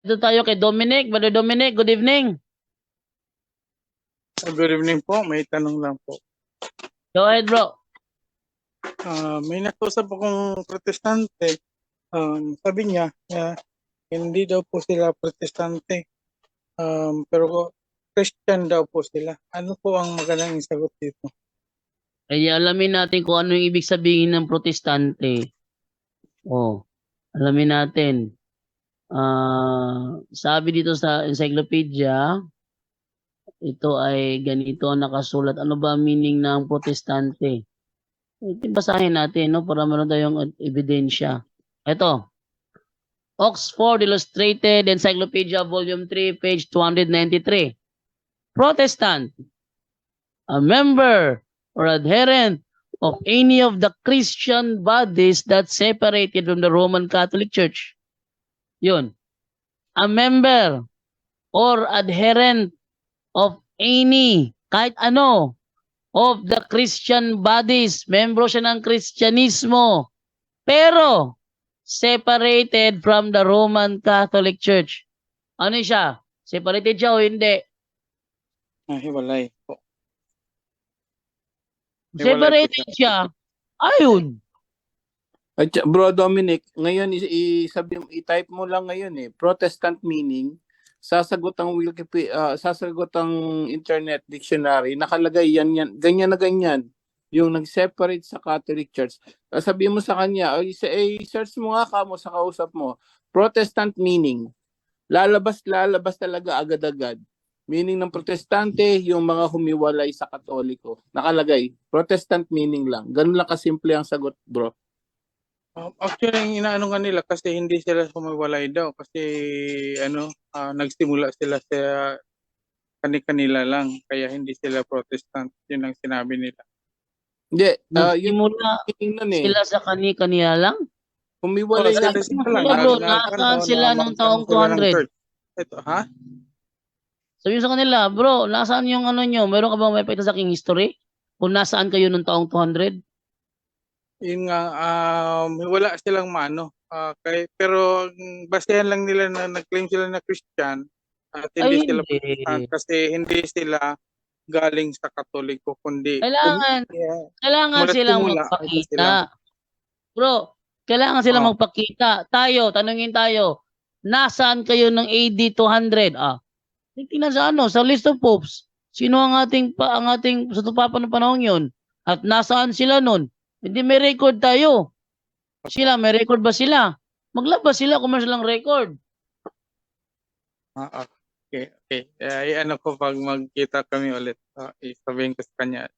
Ito tayo kay Dominic. Brother Dominic, good evening. Good evening po. May tanong lang po. Go ahead, bro. May nakausap akong protestante. Sabi niya, hindi daw po sila protestante. Pero Christian daw po sila. Ano po ang magandang sagot dito? Ay, alamin natin kung ano yung ibig sabihin ng protestante. Oh, alamin natin. Sabi dito sa encyclopedia, ito ay ganito ang nakasulat. Ano ba ang meaning ng protestante? Ito basahin natin, no, para meron tayong ebidensya. Ito, Oxford Illustrated Encyclopedia Volume 3, page 293. Protestant, a member or adherent of any of the Christian bodies that separated from the Roman Catholic Church. Yun. A member or adherent of any, kahit ano, of the Christian bodies. Membro siya ng Kristyanismo. Pero, separated from the Roman Catholic Church. Ano siya? Separated siya o hindi? Hiwalay po. Separated siya. Ayun. At Bro Dominic, ngayon i-type mo lang ngayon Protestant meaning, sasagot ang Wikipedia, sasagot ang Internet Dictionary, nakalagay yan, ganyan na ganyan. Yung nag-separate sa Catholic Church. Sabihin mo sa kanya, search mo nga kamo sa kausap mo, Protestant meaning. Lalabas talaga agad-agad. Meaning ng protestante, yung mga humiwalay sa Katoliko. Nakalagay, Protestant meaning lang. Ganun lang kasimple ang sagot, bro. Actually, ang inaano nga nila kasi hindi sila humiwalay daw. Kasi nagsimula sila sa kani-kanila lang. Kaya hindi sila protestant. Yun ang sinabi nila. Hindi, Nagsimula sila sa kani-kanila lang? Humiwalay sila bro, nasaan sila ng taong 200? Ito, ha? Sabi sa kanila, bro, nasaan yung ano nyo? Meron ka bang may pakita sa aking history? Kung nasaan kayo ng taong 200? Yun nga, wala silang mano. Pero basehan lang nila na nag-claim sila na Christian at hindi sila Protestant kasi hindi sila galing sa Katoliko kundi Kailangan silang magpakita. Bro, kailangan silang magpakita. Tanungin tayo, nasaan kayo ng AD 200? Tingnan sa list of popes. Sino ang ating sa papa ng panahon yun? At nasaan sila nun? Hindi may record tayo. May record ba sila? Maglabas sila kung may silang record. Okay. Ano ko pag magkita kami ulit, isabihin ko sa kanya.